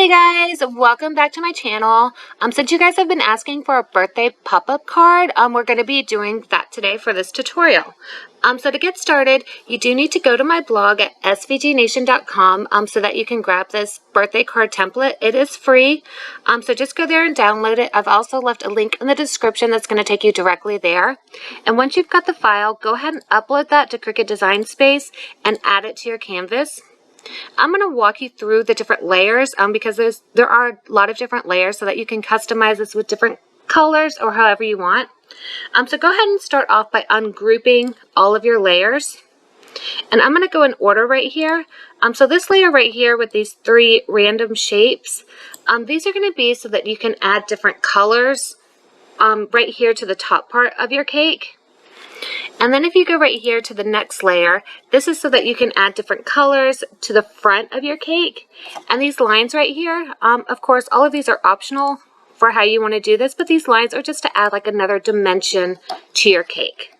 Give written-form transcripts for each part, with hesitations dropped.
Hey guys, welcome back to my channel. Since you guys have been asking for a birthday pop-up card, we're going to be doing that today for this tutorial. So to get started, you do need to go to my blog at svgnation.com so that you can grab this birthday card template. It is free, so just go there and download it. I've also left a link in the description that's going to take you directly there. And once you've got the file, go ahead and upload that to Cricut Design Space and add it to your canvas. I'm going to walk you through the different layers because there are a lot of different layers so that you can customize this with different colors or however you want. So go ahead and start off by ungrouping all of your layers. And I'm going to go in order right here. So this layer right here with these three random shapes, these are going to be so that you can add different colors right here to the top part of your cake. And then if you go right here to the next layer, this is so that you can add different colors to the front of your cake. And these lines right here, of course, all of these are optional for how you want to do this, but these lines are just to add like another dimension to your cake.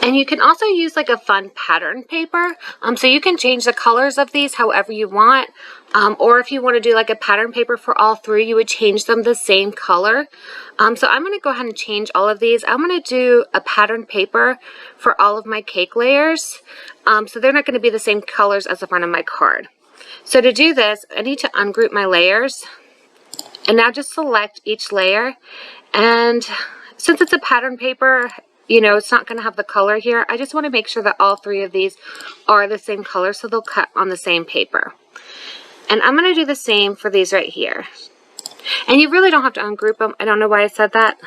And you can also use like a fun pattern paper. So you can change the colors of these however you want. Or if you want to do like a pattern paper for all three, you would change them the same color. So I'm going to go ahead and change all of these. I'm going to do a pattern paper for all of my cake layers. So they're not going to be the same colors as the front of my card. So to do this, I need to ungroup my layers. And now just select each layer. And since it's a pattern paper, you know, it's not going to have the color here. I just want to make sure that all three of these are the same color so they'll cut on the same paper. And I'm going to do the same for these right here. And you really don't have to ungroup them. I don't know why I said that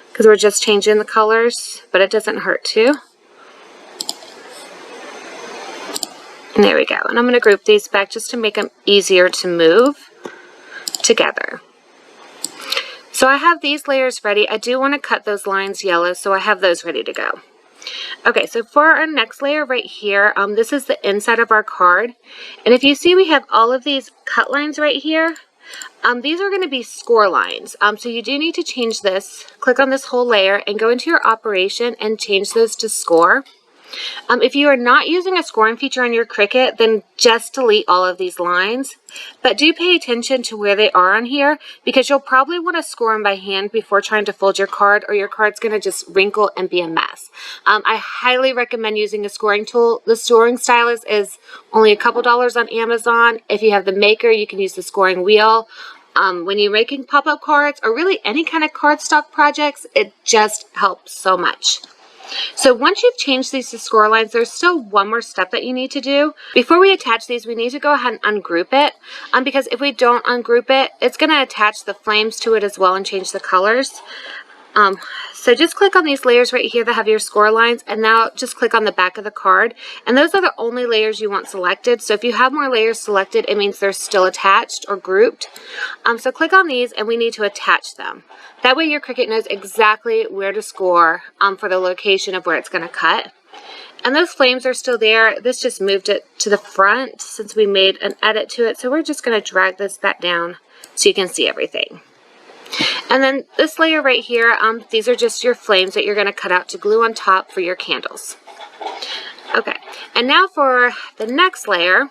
because we're just changing the colors, but it doesn't hurt to. And there we go. And I'm going to group these back just to make them easier to move together. So I have these layers ready. I do want to cut those lines yellow, so I have those ready to go. Okay, so for our next layer right here, this is the inside of our card. And if you see, we have all of these cut lines right here. These are going to be score lines. So you do need to change this. Click on this whole layer and go into your operation and change those to score. If you are not using a scoring feature on your Cricut, then just delete all of these lines. But do pay attention to where they are on here because you'll probably want to score them by hand before trying to fold your card, or your card's going to just wrinkle and be a mess. I highly recommend using a scoring tool. The scoring stylus is only a couple dollars on Amazon. If you have the maker, you can use the scoring wheel. When you're making pop-up cards or really any kind of cardstock projects, it just helps so much. So once you've changed these to score lines, there's still one more step that you need to do. Before we attach these, we need to go ahead and ungroup it. Because if we don't ungroup it, it's going to attach the flames to it as well and change the colors. So just click on these layers right here that have your score lines, and now just click on the back of the card. And those are the only layers you want selected. So if you have more layers selected, it means they're still attached or grouped. So click on these and we need to attach them. That way your Cricut knows exactly where to score for the location of where it's going to cut. And those flames are still there. This just moved it to the front since we made an edit to it. So we're just going to drag this back down so you can see everything. And then this layer right here, these are just your flames that you're going to cut out to glue on top for your candles. Okay, and now for the next layer,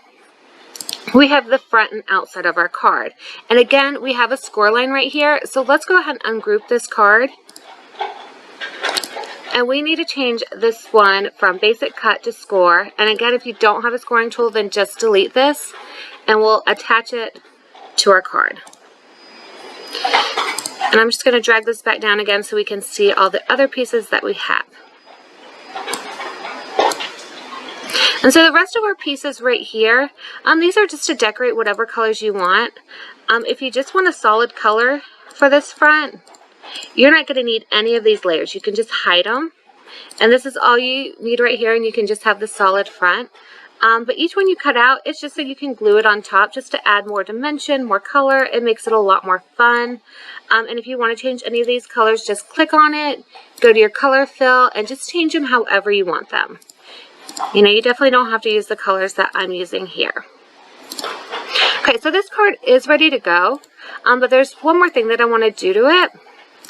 we have the front and outside of our card. And again, we have a score line right here. So let's go ahead and ungroup this card. And we need to change this one from basic cut to score. And again, if you don't have a scoring tool, then just delete this and we'll attach it to our card. And I'm just going to drag this back down again so we can see all the other pieces that we have. And so the rest of our pieces right here, these are just to decorate whatever colors you want. If you just want a solid color for this front, you're not going to need any of these layers. You can just hide them. And this is all you need right here, and you can just have the solid front. But each one you cut out, it's just so you can glue it on top just to add more dimension, more color. It makes it a lot more fun. And if you want to change any of these colors, just click on it, go to your color fill, and just change them however you want them. You know, you definitely don't have to use the colors that I'm using here. Okay, so this card is ready to go. But there's one more thing that I want to do to it.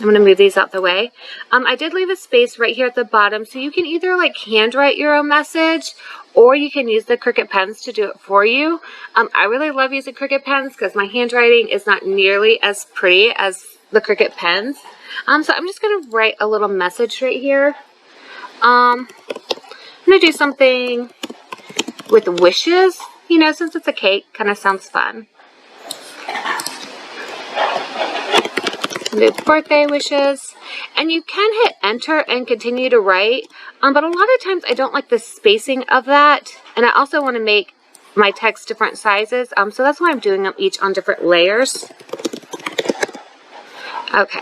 I'm going to move these out the way. I did leave a space right here at the bottom, so you can either like handwrite your own message, or you can use the Cricut pens to do it for you. I really love using Cricut pens because my handwriting is not nearly as pretty as the Cricut pens. So I'm just going to write a little message right here. I'm going to do something with wishes, you know, since it's a cake, kind of sounds fun. Do birthday wishes, and you can hit enter and continue to write, but a lot of times I don't like the spacing of that, and I also want to make my text different sizes, so that's why I'm doing them each on different layers. Okay.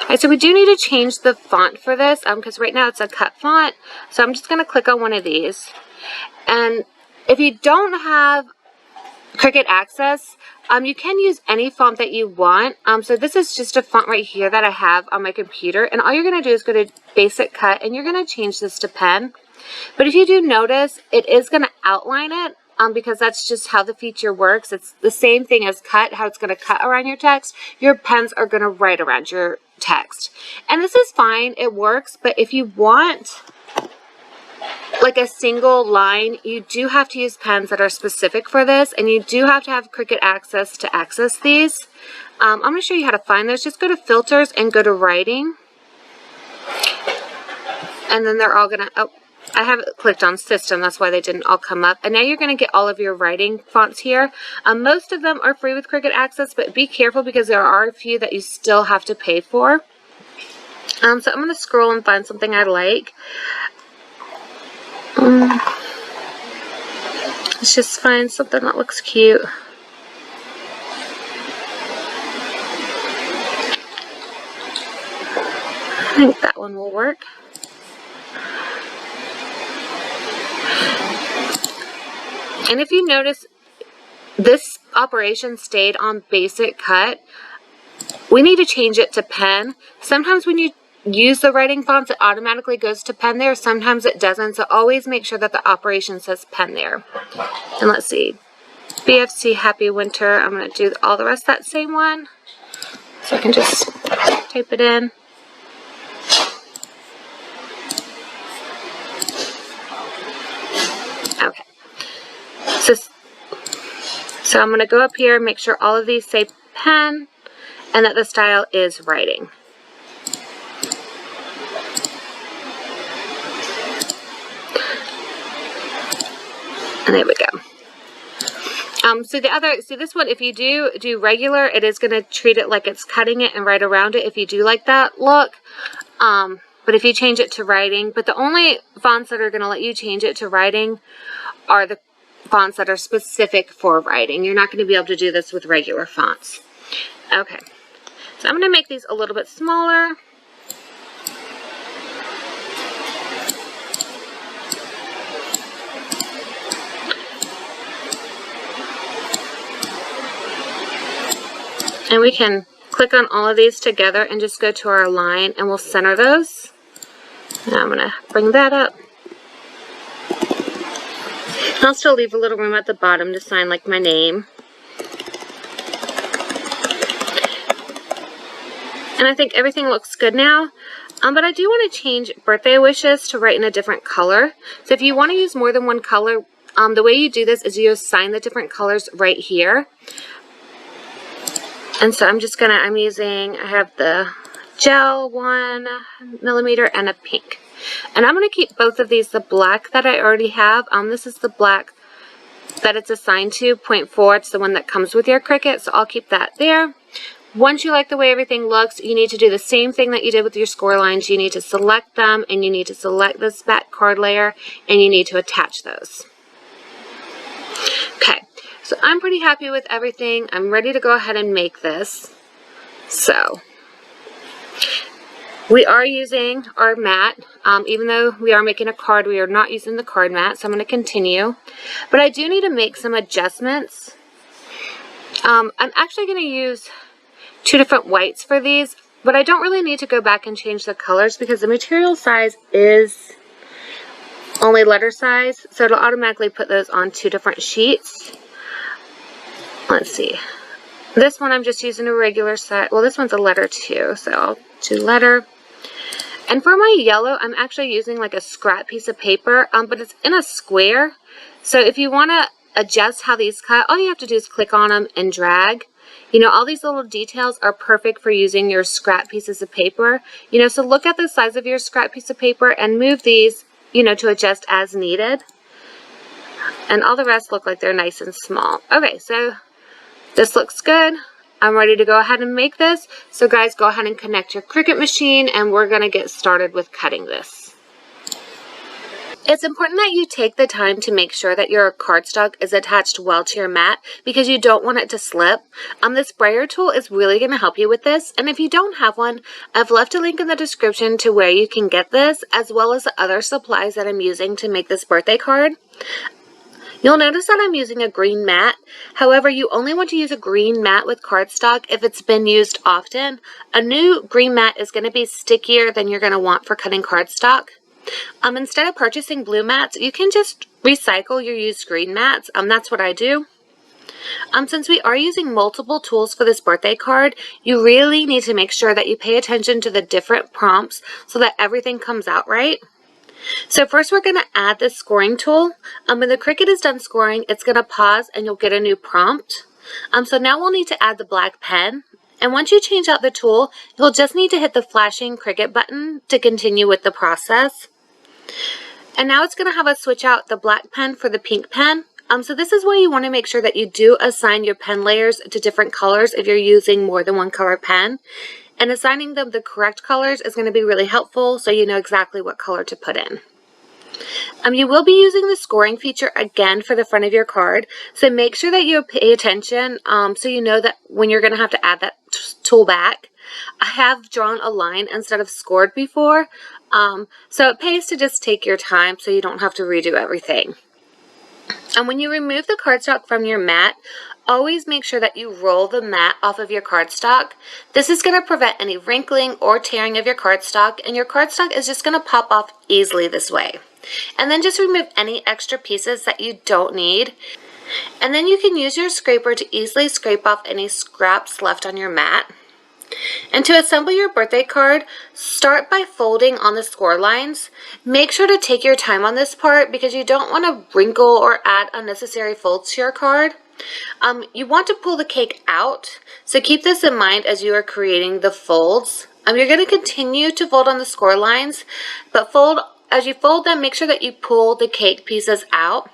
Alright, so we do need to change the font for this, because right now it's a cut font, so I'm just going to click on one of these, and if you don't have Cricut Access, you can use any font that you want. So this is just a font right here that I have on my computer, and all you're going to do is go to Basic Cut, and you're going to change this to Pen. But if you do notice, it is going to outline it, because that's just how the feature works. It's the same thing as Cut, how it's going to cut around your text. Your pens are going to write around your text. And this is fine, it works, but if you want like a single line, you do have to use pens that are specific for this, and you do have to have Cricut Access to access these. I'm going to show you how to find those. Just go to Filters and go to Writing. And then they're all going to, oh, I have it clicked on System, that's why they didn't all come up. And now you're going to get all of your writing fonts here. Most of them are free with Cricut Access, but be careful because there are a few that you still have to pay for. So I'm going to scroll and find something I like. Let's just find something that looks cute. I think that one will work. And if you notice, this operation stayed on Basic Cut. We need to change it to Pen. Sometimes when you use the writing fonts, it automatically goes to Pen there. Sometimes it doesn't, so always make sure that the operation says Pen there. And let's see, BFC Happy Winter. I'm going to do all the rest of that same one, so I can just type it in. Okay, so I'm going to go up here, make sure all of these say Pen, and that the style is writing. And there we go. So this one, if you do regular, it is going to treat it like it's cutting it and write around it if you do like that look. But if you change it to writing, but the only fonts that are going to let you change it to writing are the fonts that are specific for writing. You're not going to be able to do this with regular fonts. Okay. So I'm going to make these a little bit smaller. And we can click on all of these together and just go to our line, and we'll center those. Now I'm going to bring that up. I'll still leave a little room at the bottom to sign like my name. And I think everything looks good now. But I do want to change birthday wishes to write in a different color. So if you want to use more than one color, the way you do this is you assign the different colors right here. And so I'm using, I have the gel 1mm and a pink. And I'm going to keep both of these the black that I already have. This is the black that it's assigned to, 0.4. It's the one that comes with your Cricut, so I'll keep that there. Once you like the way everything looks, you need to do the same thing that you did with your score lines. You need to select them, and you need to select this back card layer, and you need to attach those. Okay. So I'm pretty happy with everything. I'm ready to go ahead and make this. So we are using our mat. Even though we are making a card, we are not using the card mat. So I'm going to continue. But I do need to make some adjustments. I'm actually going to use 2 different whites for these. But I don't really need to go back and change the colors because the material size is only letter size. So it'll automatically put those on 2 different sheets. Let's see. This one I'm just using a regular set. Well, this one's a letter too, so I'll do letter. And for my yellow, I'm actually using like a scrap piece of paper, but it's in a square. So if you want to adjust how these cut, all you have to do is click on them and drag. You know, all these little details are perfect for using your scrap pieces of paper. You know, so look at the size of your scrap piece of paper and move these, you know, to adjust as needed. And all the rest look like they're nice and small. Okay, so this looks good. I'm ready to go ahead and make this. So guys, go ahead and connect your Cricut machine and we're gonna get started with cutting this. It's important that you take the time to make sure that your cardstock is attached well to your mat because you don't want it to slip. The sprayer tool is really going to help you with this. And if you don't have one, I've left a link in the description to where you can get this, as well as the other supplies that I'm using to make this birthday card. You'll notice that I'm using a green mat. However, you only want to use a green mat with cardstock if it's been used often. A new green mat is going to be stickier than you're going to want for cutting cardstock. Instead of purchasing blue mats, you can just recycle your used green mats. That's what I do. Since we are using multiple tools for this birthday card, you really need to make sure that you pay attention to the different prompts so that everything comes out right. So first we're going to add the scoring tool. When the Cricut is done scoring, it's going to pause and you'll get a new prompt. So now we'll need to add the black pen. And once you change out the tool, you'll just need to hit the flashing Cricut button to continue with the process. And now it's going to have us switch out the black pen for the pink pen. So this is why you want to make sure that you do assign your pen layers to different colors if you're using more than one color pen. And assigning them the correct colors is going to be really helpful so you know exactly what color to put in. You will be using the scoring feature again for the front of your card. So make sure that you pay attention so you know that when you're going to have to add that tool back. I have drawn a line instead of scored before. So it pays to just take your time so you don't have to redo everything. And when you remove the cardstock from your mat, always make sure that you roll the mat off of your cardstock. This is going to prevent any wrinkling or tearing of your cardstock, and your cardstock is just going to pop off easily this way. And then just remove any extra pieces that you don't need. And then you can use your scraper to easily scrape off any scraps left on your mat. And to assemble your birthday card, start by folding on the score lines. Make sure to take your time on this part because you don't want to wrinkle or add unnecessary folds to your card. You want to pull the cake out, so keep this in mind as you are creating the folds. You're going to continue to fold on the score lines, but as you fold them, make sure that you pull the cake pieces out.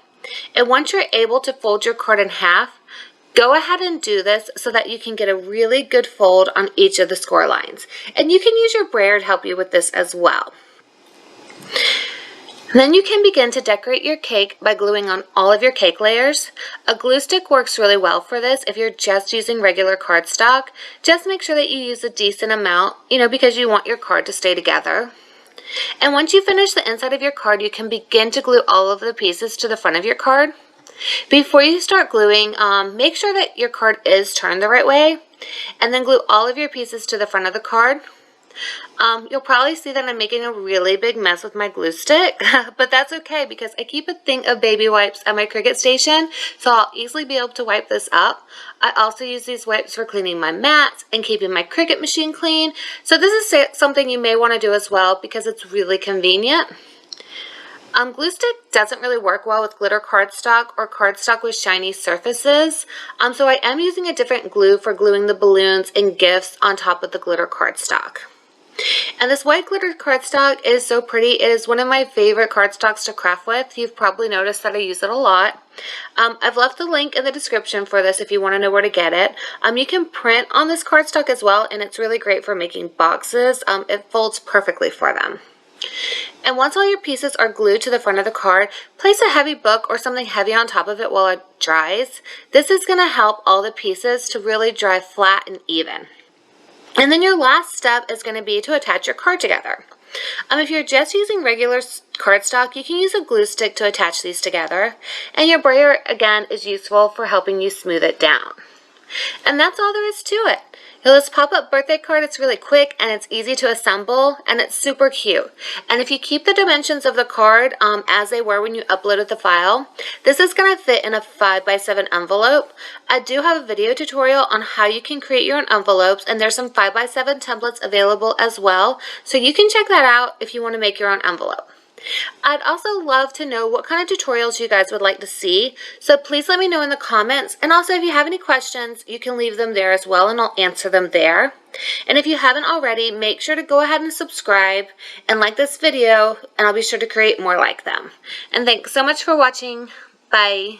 And once you're able to fold your card in half, go ahead and do this so that you can get a really good fold on each of the score lines. And you can use your brayer to help you with this as well. Then you can begin to decorate your cake by gluing on all of your cake layers. A glue stick works really well for this if you're just using regular cardstock. Just make sure that you use a decent amount, because you want your card to stay together. And once you finish the inside of your card, you can begin to glue all of the pieces to the front of your card. Before you start gluing, make sure that your card is turned the right way, and then glue all of your pieces to the front of the card. You'll probably see that I'm making a really big mess with my glue stick, but that's okay because I keep a thing of baby wipes at my Cricut station, so I'll easily be able to wipe this up. I also use these wipes for cleaning my mats and keeping my Cricut machine clean, so this is something you may want to do as well because it's really convenient. Glue stick doesn't really work well with glitter cardstock or cardstock with shiny surfaces, so I am using a different glue for gluing the balloons and gifts on top of the glitter cardstock. And this white glitter cardstock is so pretty. It is one of my favorite cardstocks to craft with. You've probably noticed that I use it a lot. I've left the link in the description for this if you want to know where to get it. You can print on this cardstock as well, and it's really great for making boxes. It folds perfectly for them. And once all your pieces are glued to the front of the card, place a heavy book or something heavy on top of it while it dries. This is going to help all the pieces to really dry flat and even. And then your last step is going to be to attach your card together. If you're just using regular cardstock, you can use a glue stick to attach these together. And your brayer, again, is useful for helping you smooth it down. And that's all there is to it. This pop-up birthday card, it's really quick and it's easy to assemble and it's super cute. And if you keep the dimensions of the card as they were when you uploaded the file, this is going to fit in a 5x7 envelope. I do have a video tutorial on how you can create your own envelopes, and there's some 5x7 templates available as well. So you can check that out if you want to make your own envelope. I'd also love to know what kind of tutorials you guys would like to see, so please let me know in the comments. And also, if you have any questions, you can leave them there as well and I'll answer them there. And if you haven't already, make sure to go ahead and subscribe and like this video, and I'll be sure to create more like them. And thanks so much for watching. Bye.